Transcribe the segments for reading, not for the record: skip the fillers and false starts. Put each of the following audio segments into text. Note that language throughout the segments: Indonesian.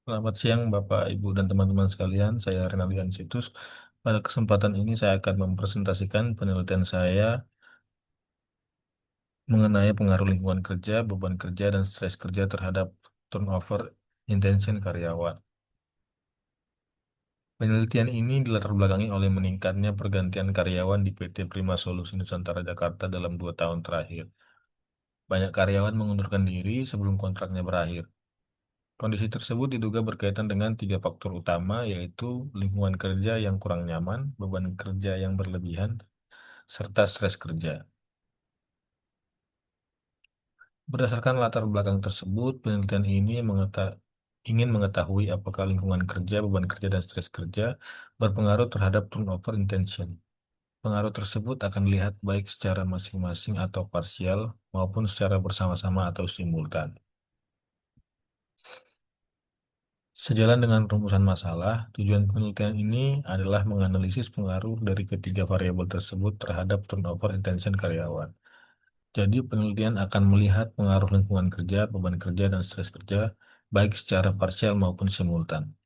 Selamat siang Bapak, Ibu, dan teman-teman sekalian. Saya Renalian Situs. Pada kesempatan ini saya akan mempresentasikan penelitian saya mengenai pengaruh lingkungan kerja, beban kerja, dan stres kerja terhadap turnover intention karyawan. Penelitian ini dilatar belakangi oleh meningkatnya pergantian karyawan di PT Prima Solusi Nusantara Jakarta dalam 2 tahun terakhir. Banyak karyawan mengundurkan diri sebelum kontraknya berakhir. Kondisi tersebut diduga berkaitan dengan 3 faktor utama, yaitu lingkungan kerja yang kurang nyaman, beban kerja yang berlebihan, serta stres kerja. Berdasarkan latar belakang tersebut, penelitian ini ingin mengetahui apakah lingkungan kerja, beban kerja, dan stres kerja berpengaruh terhadap turnover intention. Pengaruh tersebut akan dilihat baik secara masing-masing atau parsial maupun secara bersama-sama atau simultan. Sejalan dengan rumusan masalah, tujuan penelitian ini adalah menganalisis pengaruh dari ketiga variabel tersebut terhadap turnover intention karyawan. Jadi, penelitian akan melihat pengaruh lingkungan kerja, beban kerja, dan stres kerja, baik secara parsial maupun simultan.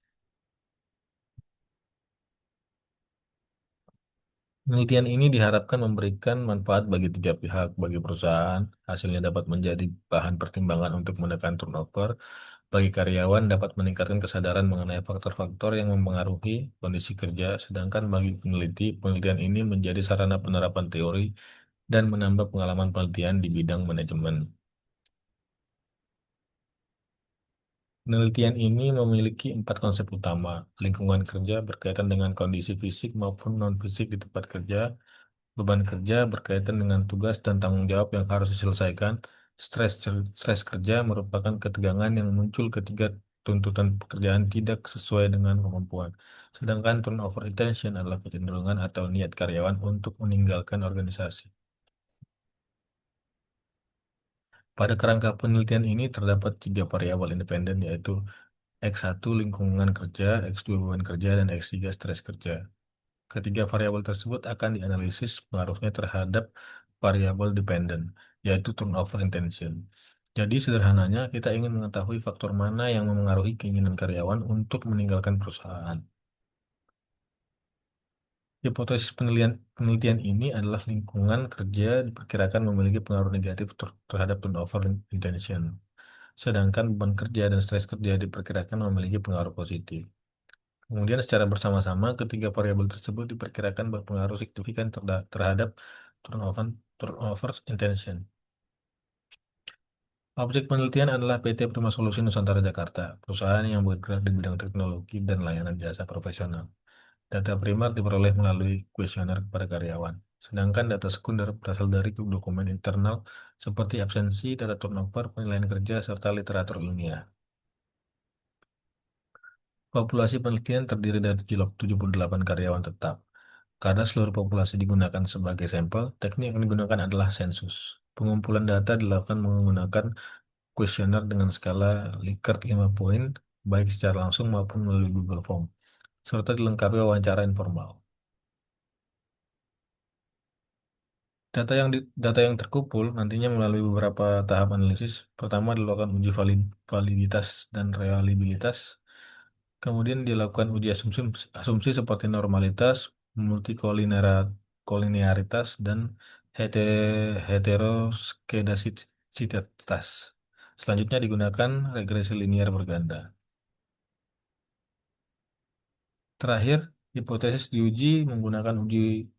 Penelitian ini diharapkan memberikan manfaat bagi tiga pihak. Bagi perusahaan, hasilnya dapat menjadi bahan pertimbangan untuk menekan turnover. Bagi karyawan, dapat meningkatkan kesadaran mengenai faktor-faktor yang mempengaruhi kondisi kerja. Sedangkan bagi peneliti, penelitian ini menjadi sarana penerapan teori dan menambah pengalaman penelitian di bidang manajemen. Penelitian ini memiliki 4 konsep utama. Lingkungan kerja berkaitan dengan kondisi fisik maupun non-fisik di tempat kerja. Beban kerja berkaitan dengan tugas dan tanggung jawab yang harus diselesaikan. Stres kerja merupakan ketegangan yang muncul ketika tuntutan pekerjaan tidak sesuai dengan kemampuan. Sedangkan turnover intention adalah kecenderungan atau niat karyawan untuk meninggalkan organisasi. Pada kerangka penelitian ini terdapat 3 variabel independen, yaitu X1 lingkungan kerja, X2 beban kerja, dan X3 stres kerja. Ketiga variabel tersebut akan dianalisis pengaruhnya terhadap variabel dependen, yaitu turnover intention. Jadi sederhananya, kita ingin mengetahui faktor mana yang memengaruhi keinginan karyawan untuk meninggalkan perusahaan. Hipotesis penelitian ini adalah lingkungan kerja diperkirakan memiliki pengaruh negatif terhadap turnover intention, sedangkan beban kerja dan stres kerja diperkirakan memiliki pengaruh positif. Kemudian secara bersama-sama, ketiga variabel tersebut diperkirakan berpengaruh signifikan terhadap turnover, turnover intention. Objek penelitian adalah PT Prima Solusi Nusantara Jakarta, perusahaan yang bergerak di bidang teknologi dan layanan jasa profesional. Data primer diperoleh melalui kuesioner kepada karyawan, sedangkan data sekunder berasal dari dokumen internal seperti absensi, data turnover, penilaian kerja, serta literatur ilmiah. Populasi penelitian terdiri dari 78 karyawan tetap. Karena seluruh populasi digunakan sebagai sampel, teknik yang digunakan adalah sensus. Pengumpulan data dilakukan menggunakan kuesioner dengan skala Likert 5 poin, baik secara langsung maupun melalui Google Form, serta dilengkapi wawancara informal. Data yang terkumpul nantinya melalui beberapa tahap analisis. Pertama dilakukan uji validitas dan reliabilitas. Kemudian dilakukan uji asumsi, asumsi seperti normalitas, multikolinearitas, dan heteroskedasisitas. Selanjutnya digunakan regresi linier berganda. Terakhir, hipotesis diuji menggunakan uji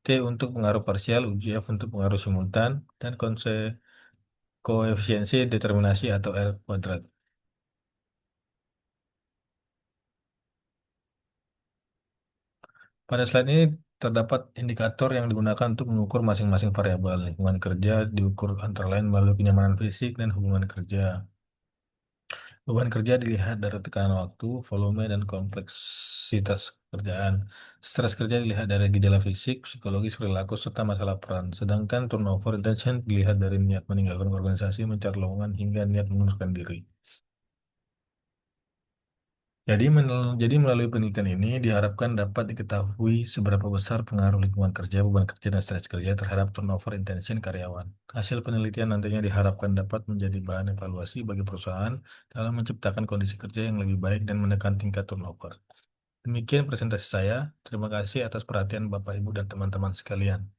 T untuk pengaruh parsial, uji F untuk pengaruh simultan, dan koefisiensi determinasi atau R kuadrat. Pada slide ini terdapat indikator yang digunakan untuk mengukur masing-masing variabel. Lingkungan kerja diukur antara lain melalui kenyamanan fisik dan hubungan kerja. Beban kerja dilihat dari tekanan waktu, volume, dan kompleksitas kerjaan. Stres kerja dilihat dari gejala fisik, psikologis, perilaku, serta masalah peran. Sedangkan turnover intention dilihat dari niat meninggalkan organisasi, mencari lowongan, hingga niat mengundurkan diri. Jadi melalui penelitian ini diharapkan dapat diketahui seberapa besar pengaruh lingkungan kerja, beban kerja, dan stres kerja terhadap turnover intention karyawan. Hasil penelitian nantinya diharapkan dapat menjadi bahan evaluasi bagi perusahaan dalam menciptakan kondisi kerja yang lebih baik dan menekan tingkat turnover. Demikian presentasi saya. Terima kasih atas perhatian Bapak, Ibu, dan teman-teman sekalian.